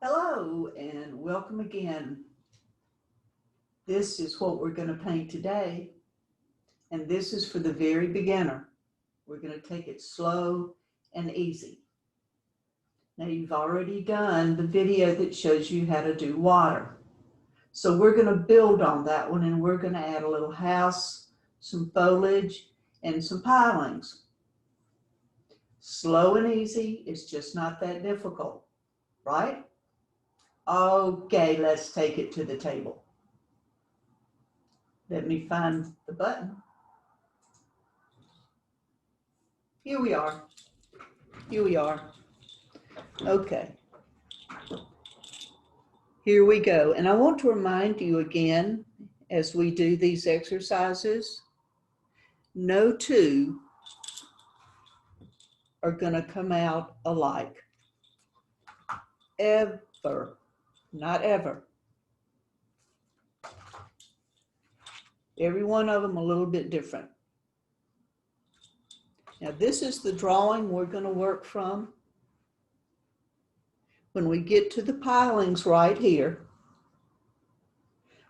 Hello and welcome again. This is what we're going to paint today, and this is for the very beginner. We're going to take it slow and easy. Now you've already done the video that shows you how to do water. So we're going to build on that one, and we're going to add a little house, some foliage, and some pilings. Slow and easy, it's just not that difficult, right? Okay, let's take it to the table. Let me find the button. Here we are. Here we are. Okay. Here we go. And I want to remind you again, as we do these exercises, no two are going to come out alike. Ever. Not ever. Every one of them a little bit different. Now this is the drawing we're going to work from. When we get to the pilings right here,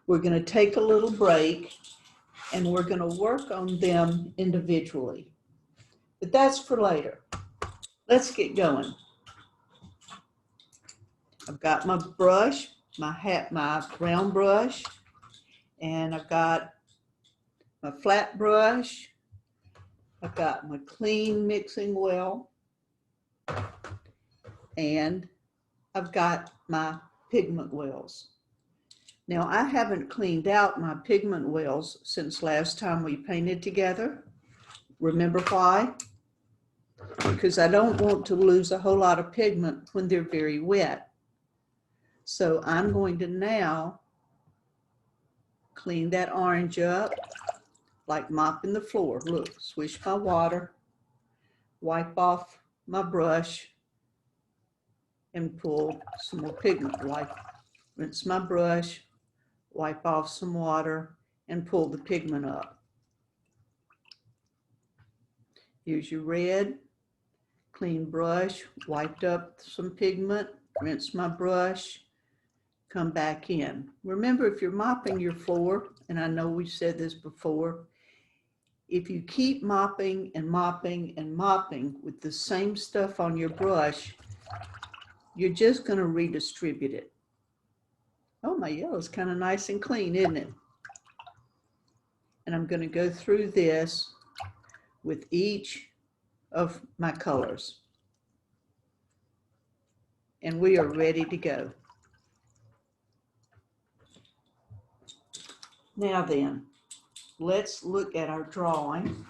we're going to take a little break and we're going to work on them individually. But that's for later. Let's get going. I've got my brush, my round brush, and I've got my flat brush. I've got my clean mixing well, and I've got my pigment wells. Now I haven't cleaned out my pigment wells since last time we painted together. Remember why? Because I don't want to lose a whole lot of pigment when they're very wet. So I'm going to now clean that orange up like mopping the floor. Look, swish my water, wipe off my brush, and pull some more pigment. Rinse my brush, wipe off some water, and pull the pigment up. Here's your red, clean brush, wiped up some pigment, rinse my brush, come back in. Remember, if you're mopping your floor, and I know we said this before, if you keep mopping and mopping and mopping with the same stuff on your brush, you're just going to redistribute it. Oh, my yellow's kind of nice and clean, isn't it? And I'm going to go through this with each of my colors. And we are ready to go. Now then, let's look at our drawing.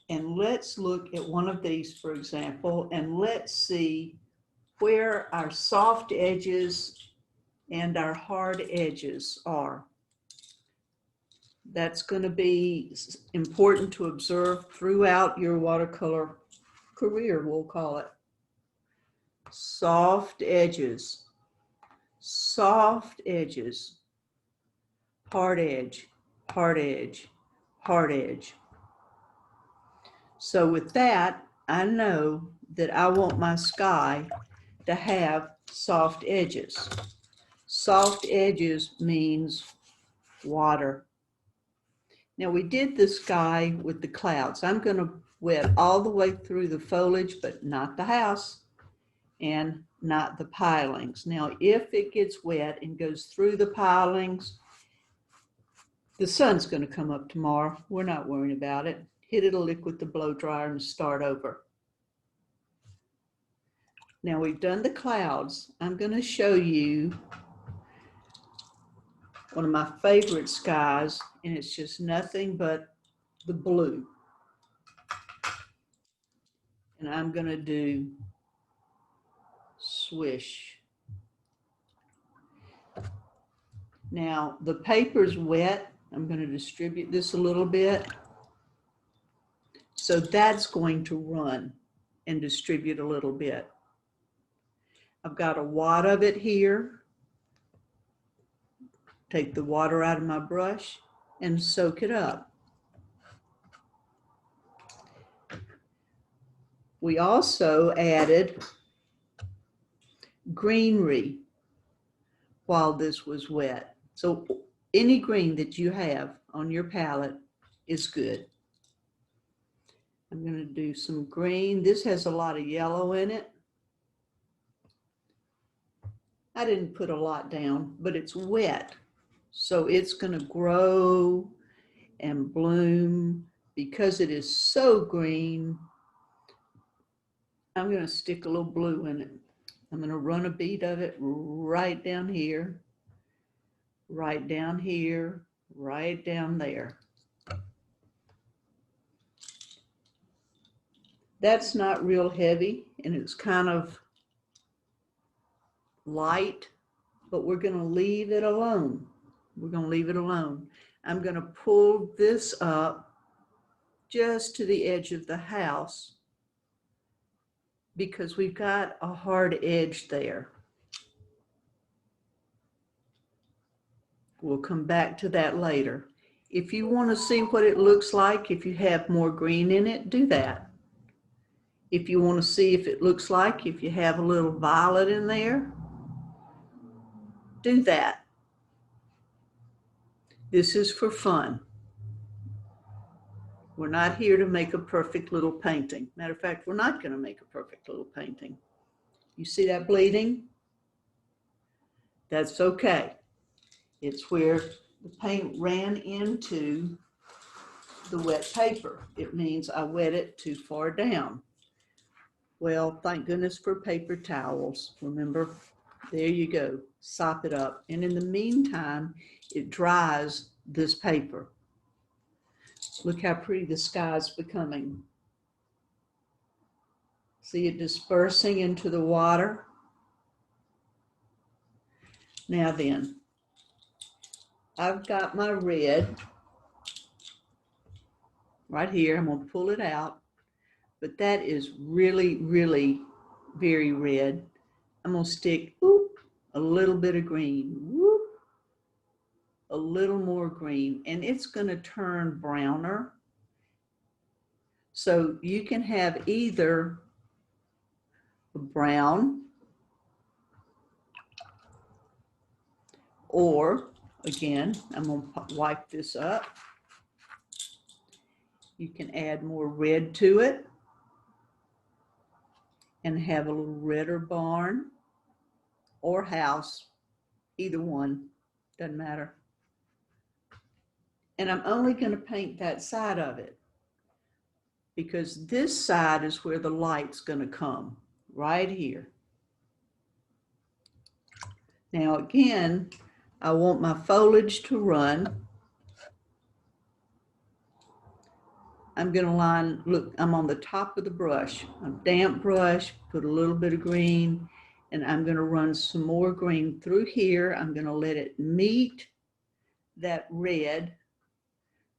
And let's look at one of these, for example, and let's see where our soft edges and our hard edges are. That's going to be important to observe throughout your watercolor career, we'll call it. Soft edges, soft edges, hard edge, hard edge, hard edge. So with that, I know that I want my sky to have soft edges. Soft edges means water. Now we did the sky with the clouds. I'm going to wet all the way through the foliage, but not the house and not the pilings. Now, if it gets wet and goes through the pilings, the sun's going to come up tomorrow. We're not worrying about it. Hit it a lick with the blow dryer and start over. Now we've done the clouds. I'm going to show you one of my favorite skies, and it's just nothing but the blue. And I'm going to do swish. Now the paper's wet. I'm going to distribute this a little bit. So that's going to run and distribute a little bit. I've got a wad of it here. Take the water out of my brush and soak it up. We also added greenery while this was wet. So any green that you have on your palette is good. I'm going to do some green. This has a lot of yellow in it. I didn't put a lot down, but it's wet. So it's going to grow and bloom because it is so green. I'm going to stick a little blue in it. I'm going to run a bead of it right down here, right down here, right down there. That's not real heavy and it's kind of light, but we're going to leave it alone. We're going to leave it alone. I'm going to pull this up just to the edge of the house because we've got a hard edge there. We'll come back to that later. If you want to see what it looks like if you have more green in it, do that. If you want to see if it looks like if you have a little violet in there, do that. This is for fun. We're not here to make a perfect little painting. Matter of fact, we're not going to make a perfect little painting. You see that bleeding? That's okay. It's where the paint ran into the wet paper. It means I wet it too far down. Well, thank goodness for paper towels. Remember, there you go, sop it up. And in the meantime, it dries this paper. Look how pretty the sky's becoming. See it dispersing into the water? Now then, I've got my red right here. I'm going to pull it out, but that is really, really very red. I'm going to stick a little bit of green, a little more green, and it's going to turn browner. So you can have either a brown or, again, I'm going to wipe this up. You can add more red to it and have a little redder barn or house, either one, doesn't matter. And I'm only going to paint that side of it because this side is where the light's going to come, right here. Now again, I want my foliage to run. I'm going to line, look, I'm on the top of the brush, a damp brush, put a little bit of green, and I'm going to run some more green through here. I'm going to let it meet that red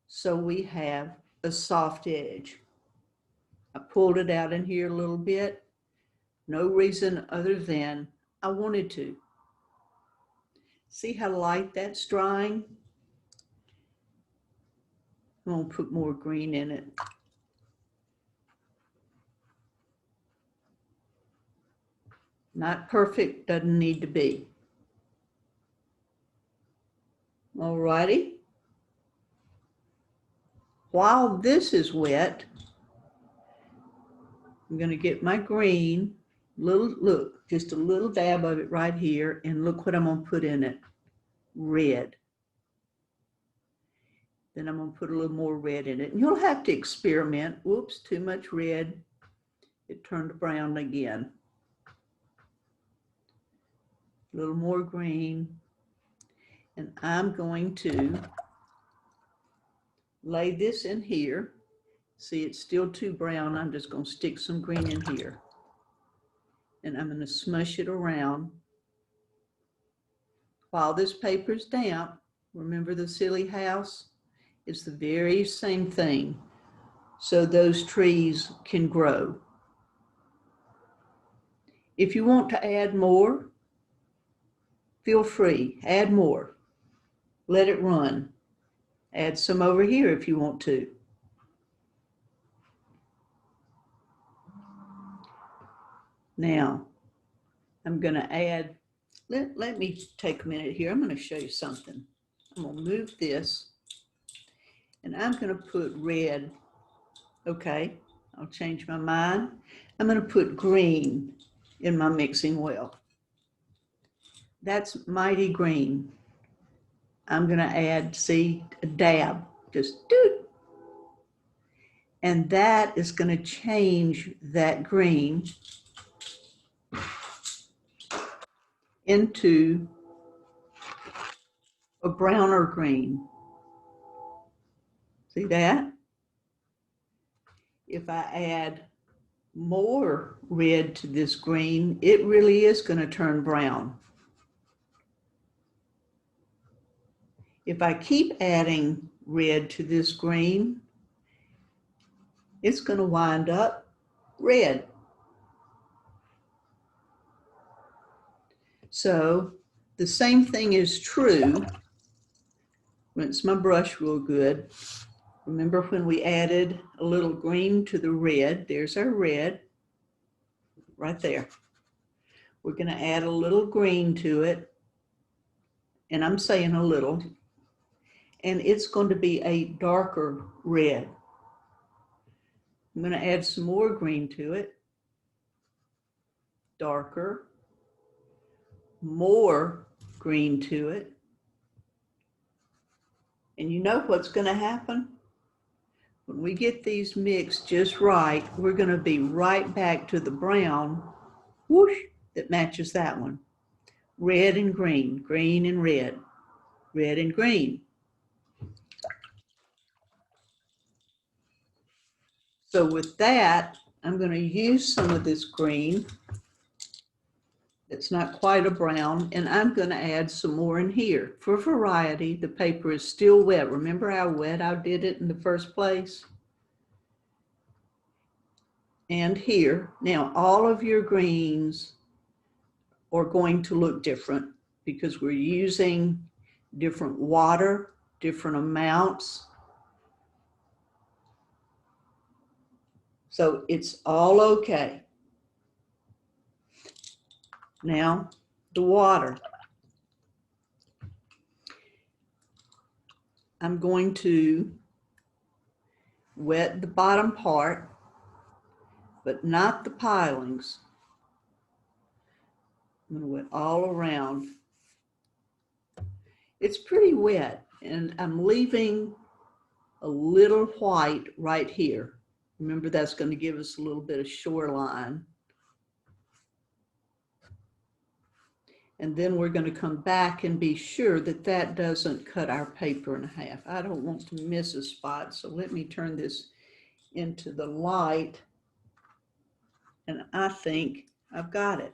so we have a soft edge. I pulled it out in here a little bit. No reason other than I wanted to. See how light that's drying? I'm going to put more green in it. Not perfect, doesn't need to be. All righty. While this is wet, I'm going to get my green, look, just a little dab of it right here, and look what I'm going to put in it, red. Then I'm going to put a little more red in it. And you'll have to experiment. Whoops, too much red. It turned brown again. A little more green. And I'm going to lay this in here. See, it's still too brown. I'm just going to stick some green in here. And I'm going to smush it around. While this paper's damp, remember the silly house? It's the very same thing. So those trees can grow. If you want to add more, feel free, add more. Let it run. Add some over here if you want to. Now, I'm going to add, let me take a minute here. I'm going to show you something. I'm going to move this, and I'm going to put red. Okay, I'll change my mind. I'm going to put green in my mixing well. That's mighty green. I'm going to add, see, a dab, just doot. And that is going to change that green into a browner green. See that? If I add more red to this green, it really is going to turn brown. If I keep adding red to this green, it's going to wind up red. So the same thing is true. Rinse my brush real good. Remember when we added a little green to the red? There's our red right there. We're going to add a little green to it, and I'm saying a little, and it's going to be a darker red. I'm going to add some more green to it, darker, more green to it, and you know what's going to happen? When we get these mixed just right, we're going to be right back to the brown, whoosh, that matches that one. Red and green, green and red, red and green. So with that, I'm going to use some of this green. It's not quite a brown, and I'm going to add some more in here. For variety, the paper is still wet. Remember how wet I did it in the first place? And here, now all of your greens are going to look different because we're using different water, different amounts. So it's all okay. Now, the water. I'm going to wet the bottom part, but not the pilings. I'm going to wet all around. It's pretty wet, and I'm leaving a little white right here. Remember, that's going to give us a little bit of shoreline. And then we're going to come back and be sure that that doesn't cut our paper in half. I don't want to miss a spot, so let me turn this into the light, and I think I've got it.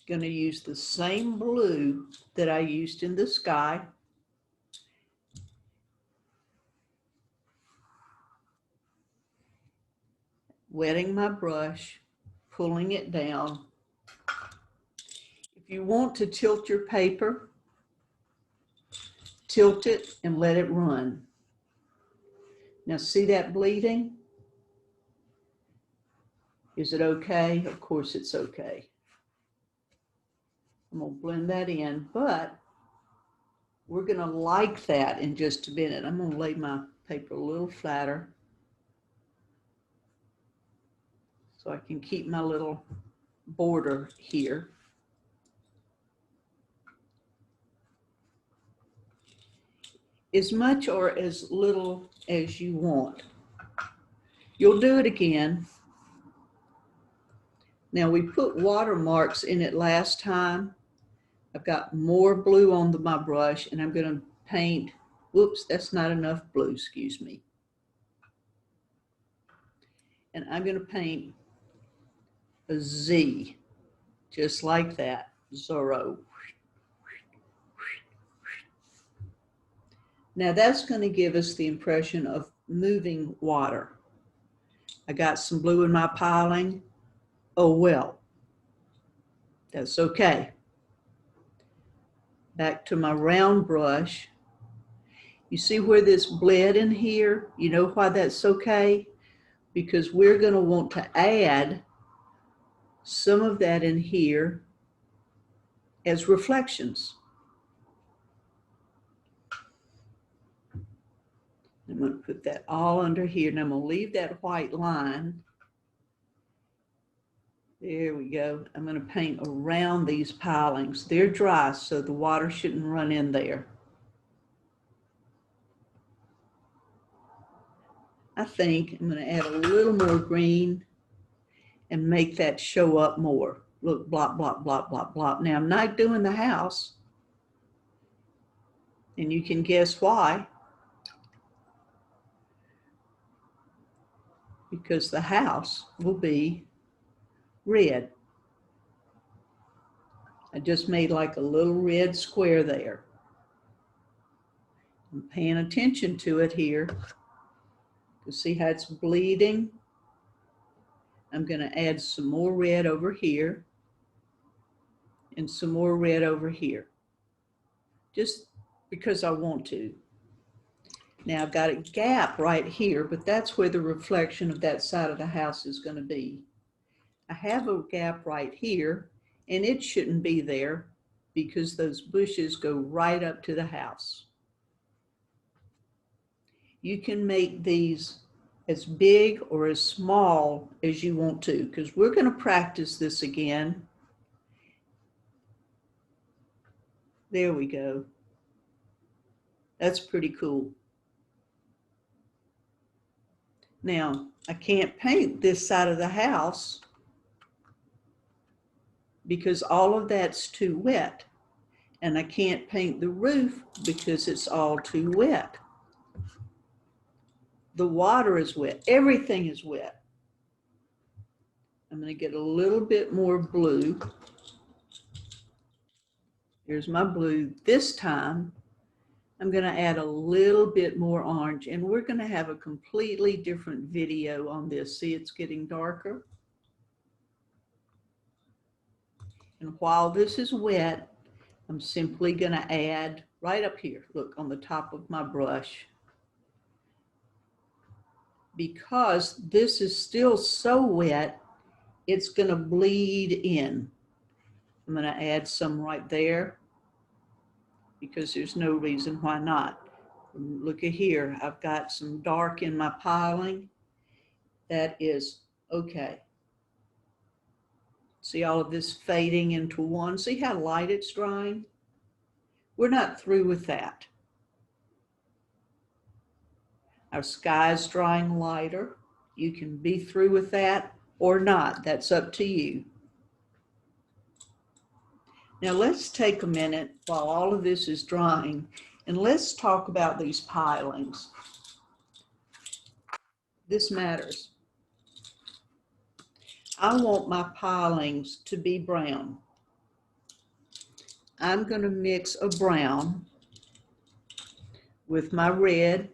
Going to use the same blue that I used in the sky. Wetting my brush, pulling it down. If you want to tilt your paper, tilt it and let it run. Now see that bleeding? Is it okay? Of course it's okay. I'm going to blend that in, but we're going to like that in just a minute. I'm going to lay my paper a little flatter so I can keep my little border here. As much or as little as you want. You'll do it again. Now we put watermarks in it last time. I've got more blue on my brush, and I'm going to paint, whoops, that's not enough blue, excuse me. And I'm going to paint a Z, just like that, Zorro. Now that's going to give us the impression of moving water. I got some blue in my piling. Oh well, that's okay. Back to my round brush. You see where this bled in here? You know why that's okay? Because we're going to want to add some of that in here as reflections. I'm going to put that all under here, and I'm going to leave that white line. There we go. I'm going to paint around these pilings. They're dry, so the water shouldn't run in there. I think I'm going to add a little more green and make that show up more. Look, blop, blop, blop, blop, blop. Now, I'm not doing the house, and you can guess why. Because the house will be red. I just made like a little red square there. I'm paying attention to it here. You see how it's bleeding? I'm going to add some more red over here and some more red over here, just because I want to. Now I've got a gap right here, but that's where the reflection of that side of the house is going to be. I have a gap right here, and it shouldn't be there because those bushes go right up to the house. You can make these as big or as small as you want to, because we're going to practice this again. There we go. That's pretty cool. Now, I can't paint this side of the house because all of that's too wet. And I can't paint the roof because it's all too wet. The water is wet. Everything is wet. I'm going to get a little bit more blue. Here's my blue. This time, I'm going to add a little bit more orange, and we're going to have a completely different video on this. See, it's getting darker. And while this is wet, I'm simply going to add right up here, look, on the top of my brush. Because this is still so wet, it's going to bleed in. I'm going to add some right there because there's no reason why not. Look at here, I've got some dark in my piling. That is okay. See all of this fading into one? See how light it's drying? We're not through with that. Our sky's drying lighter. You can be through with that or not. That's up to you. Now let's take a minute while all of this is drying, and let's talk about these pilings. This matters. I want my pilings to be brown. I'm going to mix a brown with my red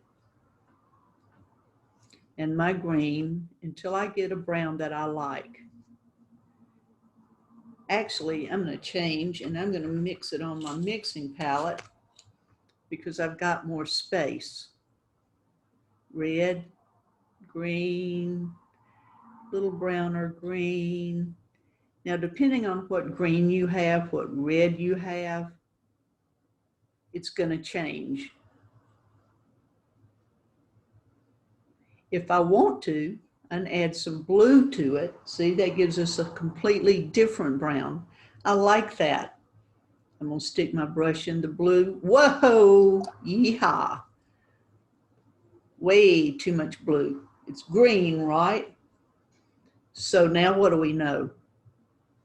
and my green until I get a brown that I like. Actually, I'm going to change, and I'm going to mix it on my mixing palette because I've got more space. Red, green, little browner green. Now, depending on what green you have, what red you have, it's going to change. If I want to, and add some blue to it, see, that gives us a completely different brown. I like that. I'm going to stick my brush in the blue. Whoa, yeehaw. Way too much blue. It's green, right? So now what do we know?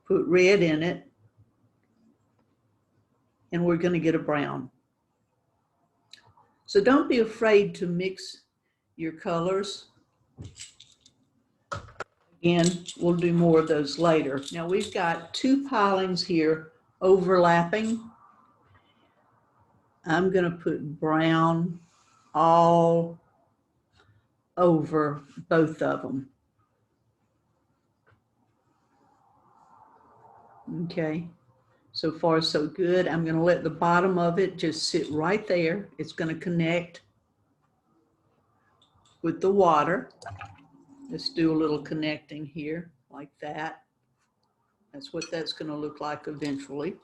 Put red in it, and we're going to get a brown. So don't be afraid to mix your colors. Again, we'll do more of those later. Now we've got two pilings here overlapping. I'm going to put brown all over both of them. Okay, so far so good. I'm going to let the bottom of it just sit right there. It's going to connect with the water. Let's do a little connecting here like that. That's what that's going to look like eventually.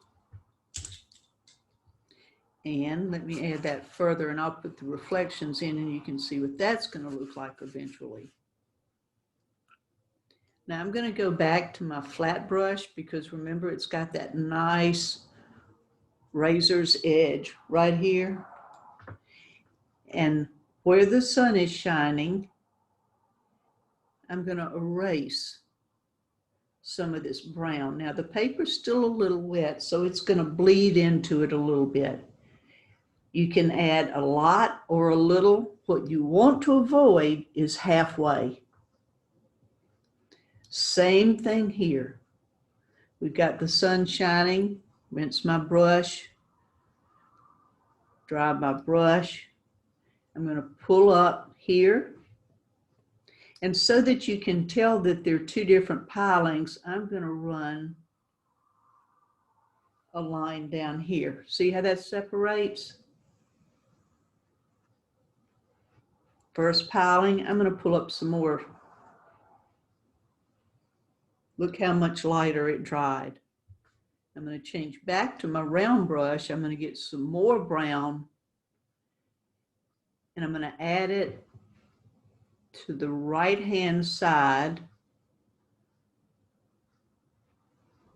And let me add that further, and I'll put the reflections in and you can see what that's going to look like eventually. Now I'm going to go back to my flat brush because remember it's got that nice razor's edge right here. And where the sun is shining, I'm going to erase some of this brown. Now the paper's still a little wet, so it's going to bleed into it a little bit. You can add a lot or a little. What you want to avoid is halfway. Same thing here. We've got the sun shining. Rinse my brush, dry my brush. I'm going to pull up here. And so that you can tell that they're two different pilings, I'm going to run a line down here. See how that separates? First piling, I'm going to pull up some more. Look how much lighter it dried. I'm going to change back to my round brush. I'm going to get some more brown and I'm going to add it to the right-hand side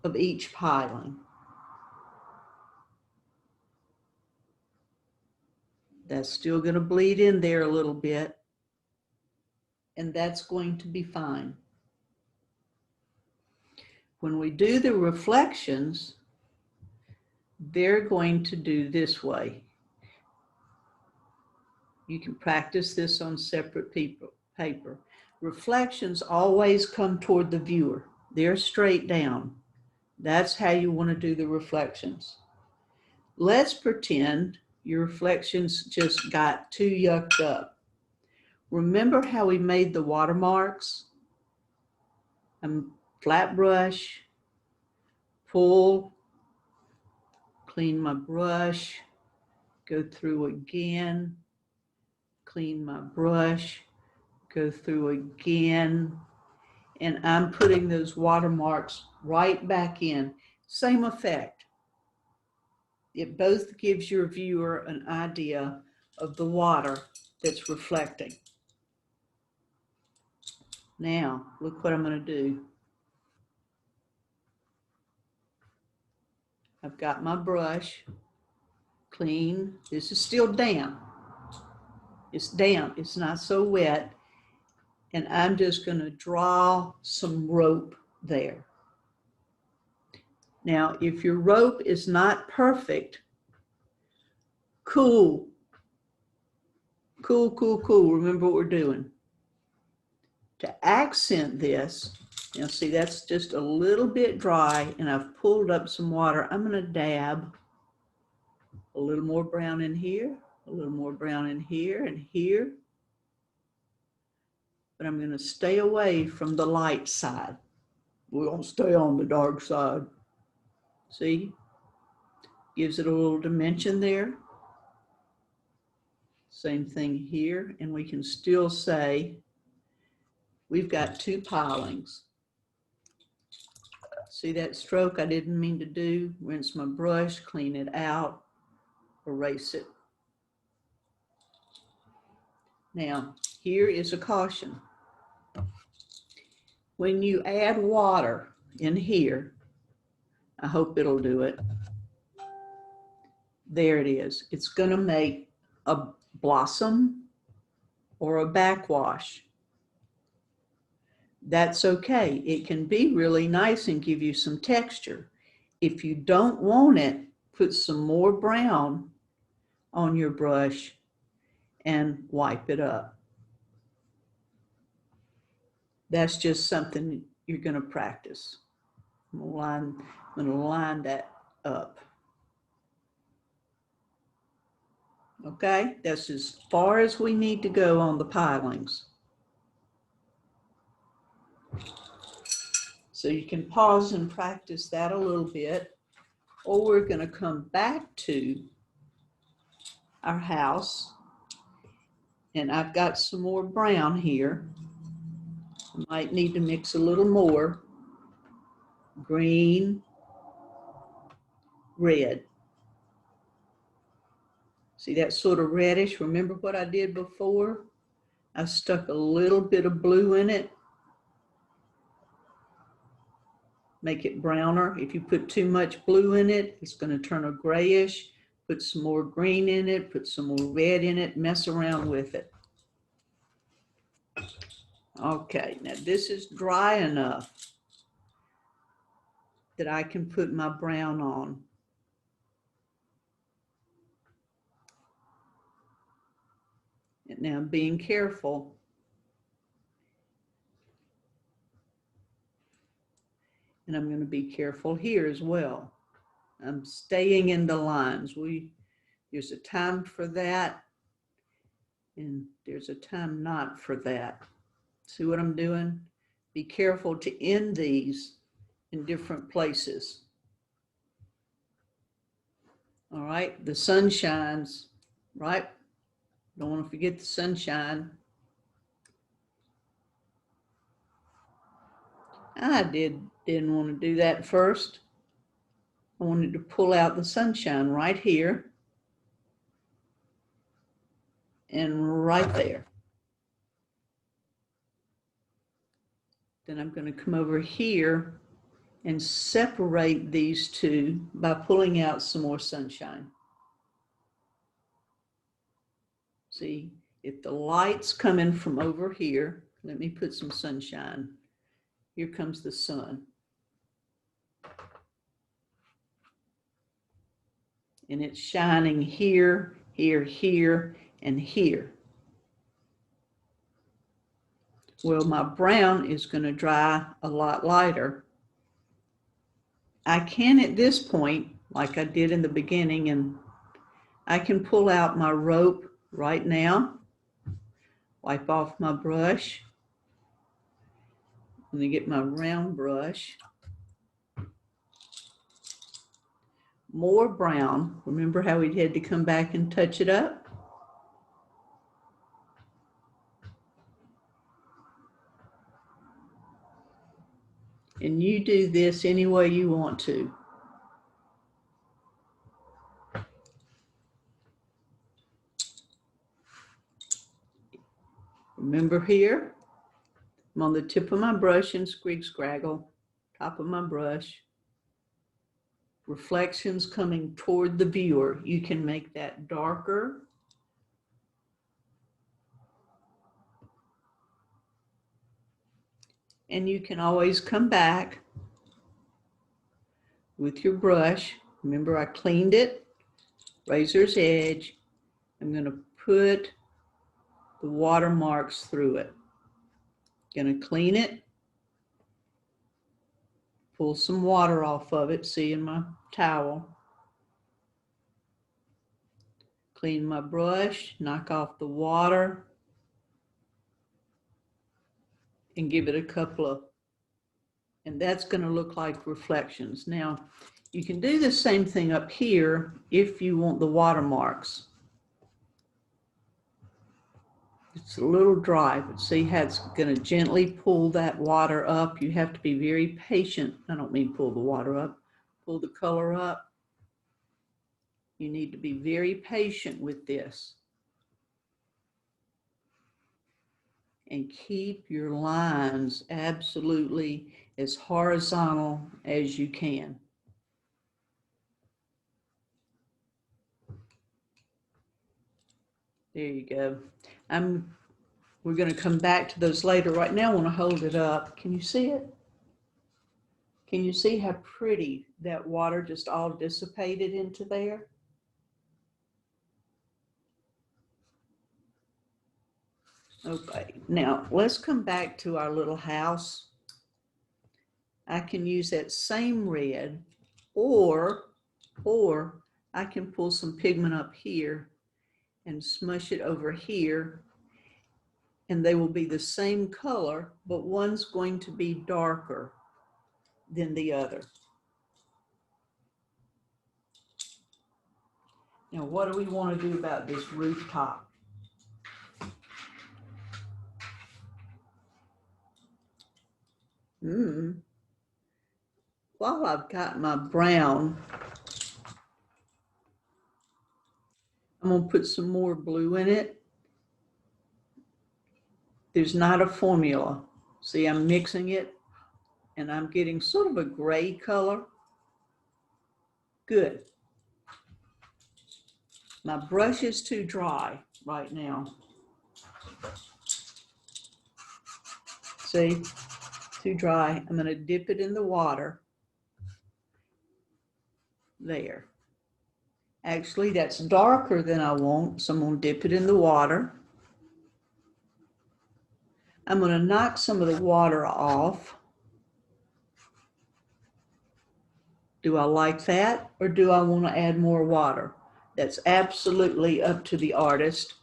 of each piling. That's still going to bleed in there a little bit, and that's going to be fine. When we do the reflections, they're going to do this way. You can practice this on separate paper. Reflections always come toward the viewer. They're straight down. That's how you want to do the reflections. Let's pretend your reflections just got too yucked up. Remember how we made the watermarks? Flat brush, pull, clean my brush, go through again, clean my brush, go through again, and I'm putting those watermarks right back in. Same effect. It both gives your viewer an idea of the water that's reflecting. Now, look what I'm going to do. I've got my brush clean. This is still damp. It's damp. It's not so wet. And I'm just going to draw some rope there. Now, if your rope is not perfect, cool. Remember what we're doing. To accent this, now see, that's just a little bit dry, and I've pulled up some water. I'm going to dab a little more brown in here, a little more brown in here and here. But I'm going to stay away from the light side. We won't stay on the dark side. See? Gives it a little dimension there. Same thing here. And we can still say we've got two pilings. See that stroke I didn't mean to do? Rinse my brush, clean it out, erase it. Now, here is a caution. When you add water in here, I hope it'll do it. There it is. It's going to make a blossom or a backwash. That's okay. It can be really nice and give you some texture. If you don't want it, put some more brown on your brush and wipe it up. That's just something you're going to practice. I'm going to line that up. Okay, that's as far as we need to go on the pilings. So you can pause and practice that a little bit, or we're going to come back to our house, and I've got some more brown here. I might need to mix a little more. green, red. See that sort of reddish? Remember what I did before? I stuck a little bit of blue in it. Make it browner. If you put too much blue in it, it's going to turn a grayish. Put some more green in it, put some more red in it, mess around with it. Okay, now this is dry enough that I can put my brown on. And now I'm being careful. And I'm going to be careful here as well. I'm staying in the lines. There's a time for that, and there's a time not for that. See what I'm doing? Be careful to end these in different places. All right, the sun shines, right? Don't want to forget the sunshine. I didn't want to do that first. I wanted to pull out the sunshine right here and right there. Then I'm going to come over here and separate these two by pulling out some more sunshine. See, if the light's coming from over here, let me put some sunshine. Here comes the sun. And it's shining here, here, here, and here. Well, my brown is going to dry a lot lighter. I can at this point, like I did in the beginning, and I can pull out my rope right now, wipe off my brush. I'm going to get my round brush. More brown. Remember how we had to come back and touch it up? And you do this any way you want to. Remember here, I'm on the tip of my brush and scraggle, top of my brush. Reflections coming toward the viewer. You can make that darker. And you can always come back with your brush. Remember, I cleaned it, razor's edge. I'm going to put the watermarks through it. Going to clean it, pull some water off of it, see in my towel. Clean my brush, knock off the water, and give it a couple of, and that's going to look like reflections. Now, you can do the same thing up here if you want the watermarks. It's a little dry, but see how it's going to gently pull that water up. You have to be very patient. I don't mean pull the water up, pull the color up. You need to be very patient with this. And keep your lines absolutely as horizontal as you can. There you go. We're going to come back to those later. Right now I want to hold it up. Can you see it? Can you see how pretty that water just all dissipated into there? Okay, now let's come back to our little house. I can use that same red, or I can pull some pigment up here and smush it over here, and they will be the same color, but one's going to be darker than the other. Now, what do we want to do about this rooftop? while I've got my brown, I'm going to put some more blue in it. There's not a formula. See, I'm mixing it and I'm getting sort of a gray color. Good. My brush is too dry right now. See, too dry. I'm going to dip it in the water. There. Actually, that's darker than I want, so I'm going to dip it in the water. I'm going to knock some of the water off. Do I like that, or do I want to add more water? That's absolutely up to the artist.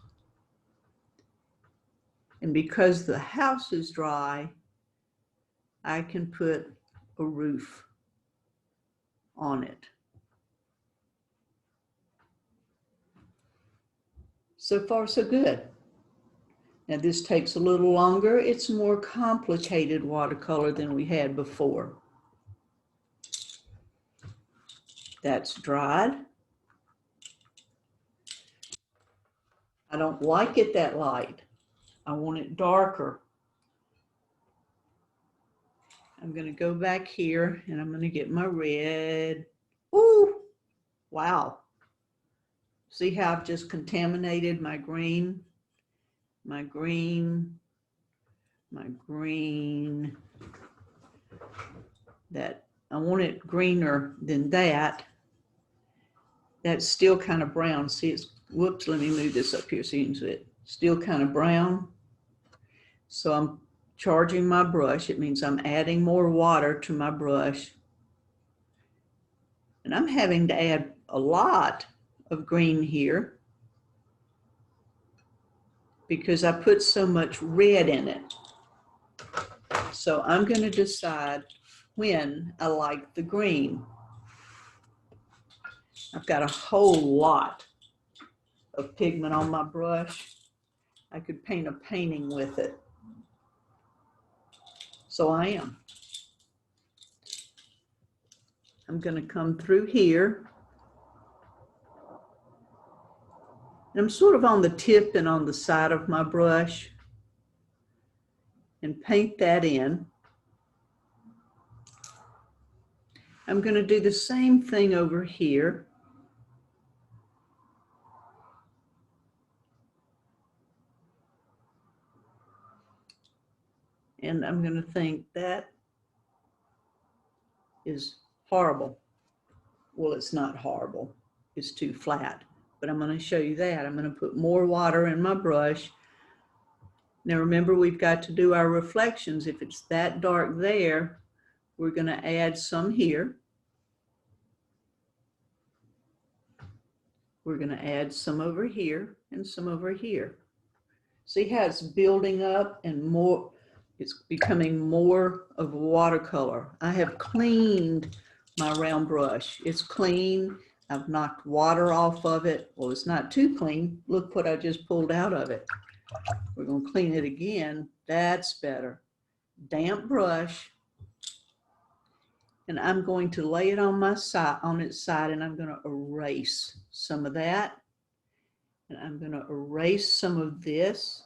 And because the house is dry, I can put a roof on it. So far, so good. Now this takes a little longer. It's a more complicated watercolor than we had before. That's dried. I don't like it that light. I want it darker. I'm going to go back here and I'm going to get my red. Ooh, wow. See how I've just contaminated my green, my green, my green. That I want it greener than that. That's still kind of brown. See, it's, whoops, let me move this up here so you can see it. Still kind of brown. So I'm charging my brush. It means I'm adding more water to my brush. And I'm having to add a lot of green here because I put so much red in it. So I'm going to decide when I like the green. I've got a whole lot of pigment on my brush. I could paint a painting with it. So I am. I'm going to come through here. And I'm sort of on the tip and on the side of my brush and paint that in. I'm going to do the same thing over here. And I'm going to think that is horrible. Well, it's not horrible. It's too flat. But I'm going to show you that. I'm going to put more water in my brush. Now remember, we've got to do our reflections. If it's that dark there, we're going to add some here. We're going to add some over here and some over here. See how it's building up and more, it's becoming more of a watercolor. I have cleaned my round brush. It's clean. I've knocked water off of it. Well, it's not too clean. Look what I just pulled out of it. We're going to clean it again. That's better. Damp brush. And I'm going to lay it on my side, on its side, and I'm going to erase some of that. And I'm going to erase some of this.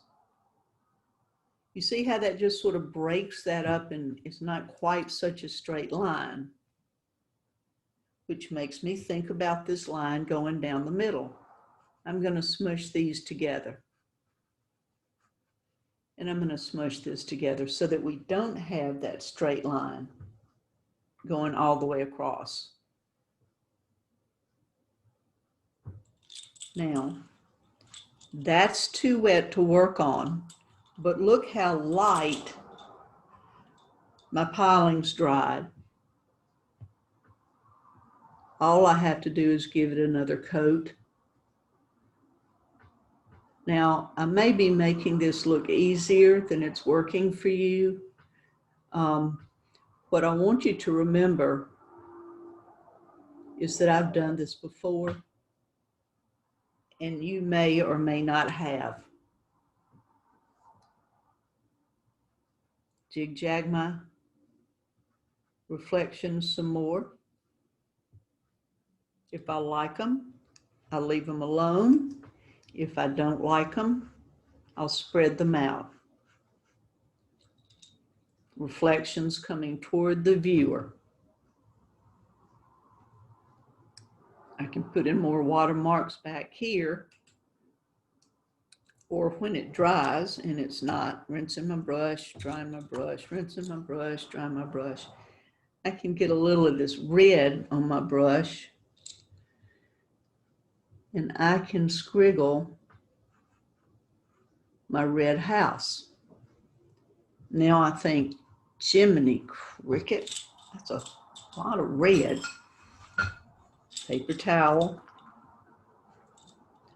You see how that just sort of breaks that up and it's not quite such a straight line, which makes me think about this line going down the middle. I'm going to smush these together. And I'm going to smush this together so that we don't have that straight line going all the way across. Now, that's too wet to work on, but look how light my pilings dried. All I have to do is give it another coat. Now, I may be making this look easier than it's working for you. What I want you to remember is that I've done this before, and you may or may not have. Jig-jag my reflections some more. If I like them, I'll leave them alone. If I don't like them, I'll spread them out. Reflections coming toward the viewer. I can put in more watermarks back here, or when it dries and it's not, rinsing my brush, drying my brush, rinsing my brush, drying my brush, I can get a little of this red on my brush and I can scriggle my red house. Now I think, Jiminy Cricket, that's a lot of red. Paper towel.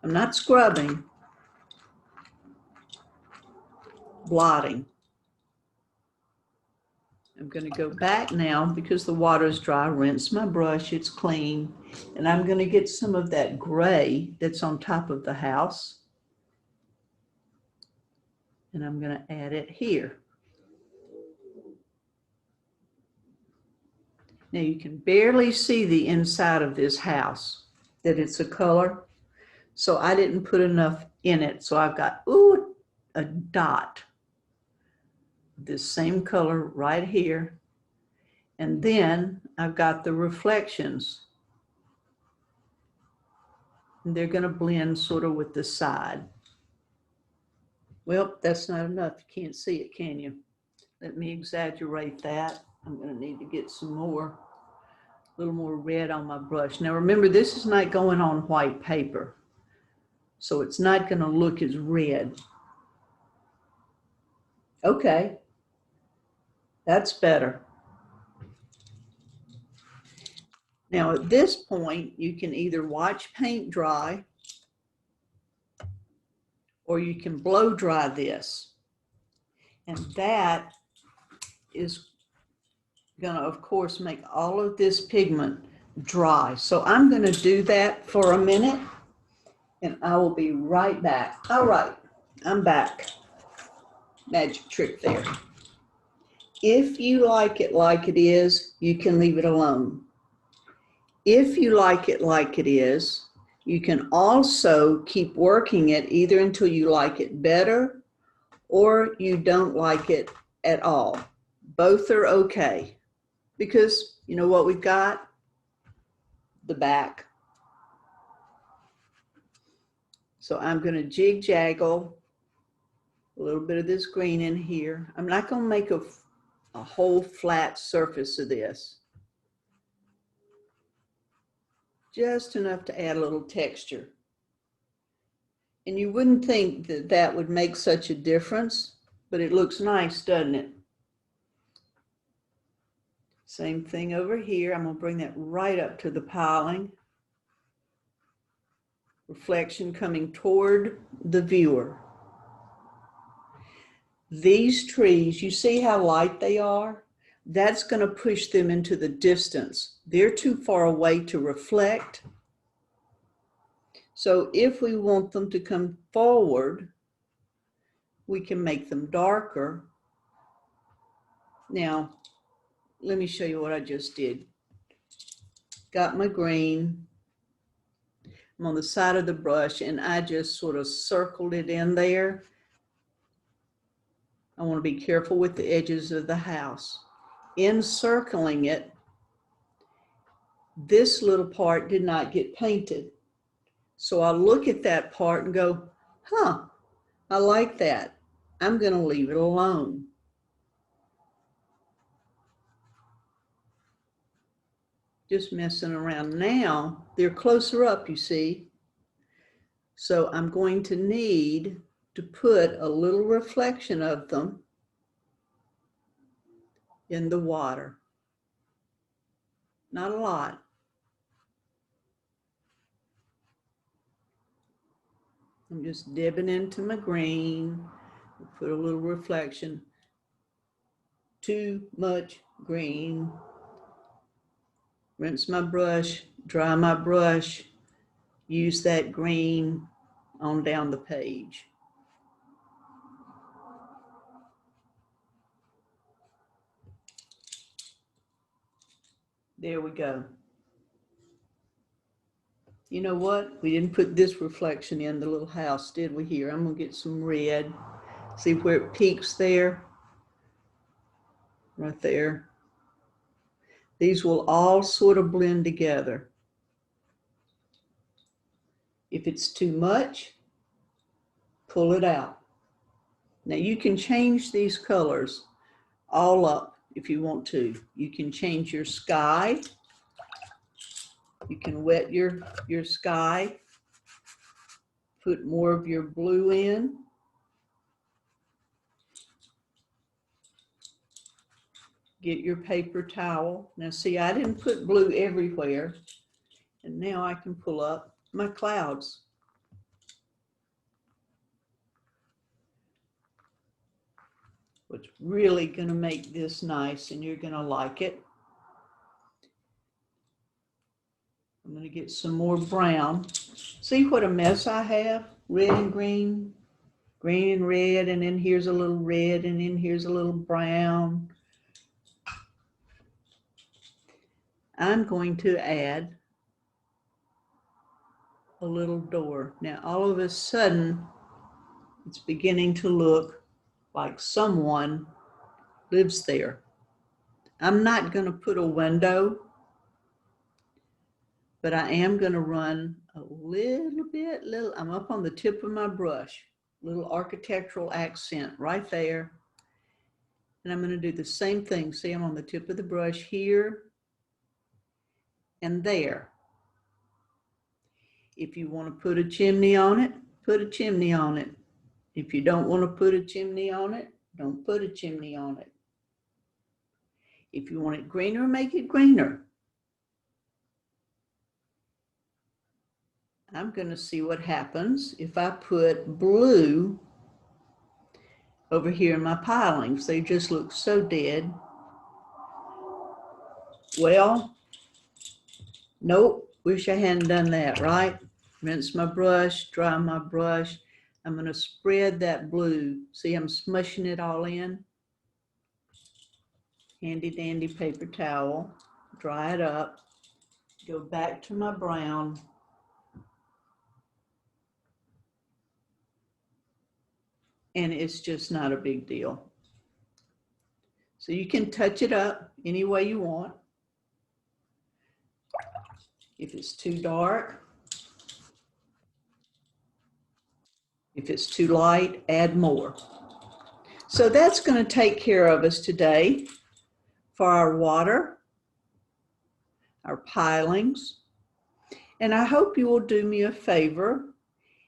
I'm not scrubbing, blotting. I'm going to go back now because the water's dry, rinse my brush, it's clean, and I'm going to get some of that gray that's on top of the house, and I'm going to add it here. Now you can barely see the inside of this house, that it's a color, so I didn't put enough in it, so I've got, ooh, a dot. This same color right here. And then I've got the reflections. And they're going to blend sort of with the side. Well, that's not enough. You can't see it, can you? Let me exaggerate that. I'm going to need to get some more, a little more red on my brush. Now remember, this is not going on white paper, so it's not going to look as red. Okay, that's better. Now at this point, you can either watch paint dry or you can blow dry this. And that is going to, of course, make all of this pigment dry. So I'm going to do that for a minute and I will be right back. All right, I'm back. Magic trick there. If you like it is, you can leave it alone. If you like it is, you can also keep working it either until you like it better or you don't like it at all. Both are okay because you know what we've got? The back. So I'm going to jig-jaggle a little bit of this green in here. I'm not going to make a whole flat surface of this. Just enough to add a little texture. And you wouldn't think that that would make such a difference, but it looks nice, doesn't it? Same thing over here. I'm going to bring that right up to the piling. Reflection coming toward the viewer. These trees, you see how light they are? That's going to push them into the distance. They're too far away to reflect. So if we want them to come forward, we can make them darker. Now, let me show you what I just did. Got my green. I'm on the side of the brush and I just sort of circled it in there. I want to be careful with the edges of the house. In circling it, this little part did not get painted. So I look at that part and go, huh, I like that. I'm going to leave it alone. Just messing around. Now they're closer up, you see. So I'm going to need to put a little reflection of them in the water. Not a lot. I'm just dipping into my green, put a little reflection. Too much green. Rinse my brush, dry my brush, use that green on down the page. There we go. You know what? We didn't put this reflection in the little house, did we here? I'm gonna get some red. See where it peaks there? Right there. These will all sort of blend together. If it's too much, pull it out. Now you can change these colors all up if you want to. You can change your sky. You can wet your sky. Put more of your blue in. Get your paper towel. Now see, I didn't put blue everywhere. And now I can pull up my clouds. What's really gonna make this nice, and you're gonna like it. I'm gonna get some more brown. See what a mess I have? Red and green, green and red, and then here's a little red, and then here's a little brown. I'm going to add a little door. Now, all of a sudden, it's beginning to look like someone lives there. I'm not going to put a window, but I am going to run a little bit, I'm up on the tip of my brush, little architectural accent right there. And I'm going to do the same thing. See, I'm on the tip of the brush here and there. If you want to put a chimney on it, put a chimney on it. If you don't want to put a chimney on it, don't put a chimney on it. If you want it greener, make it greener. I'm going to see what happens if I put blue over here in my pilings. They just look so dead. Well, nope, wish I hadn't done that, right? Rinse my brush, dry my brush. I'm going to spread that blue. See, I'm smushing it all in. Handy dandy paper towel. Dry it up. Go back to my brown. And it's just not a big deal. So you can touch it up any way you want. If it's too dark, if it's too light, add more. So that's going to take care of us today for our water, our pilings. And I hope you will do me a favor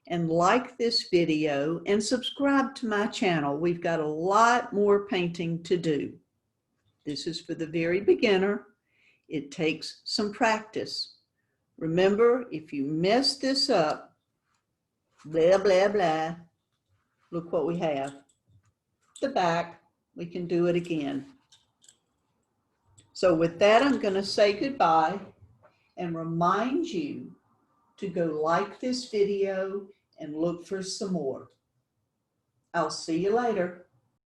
and like this video and subscribe to my channel. We've got a lot more painting to do. This is for the very beginner. It takes some practice. Remember, if you mess this up, blah, blah, blah, look what we have. The back, we can do it again. So with that, I'm going to say goodbye and remind you to go like this video and look for some more. I'll see you later.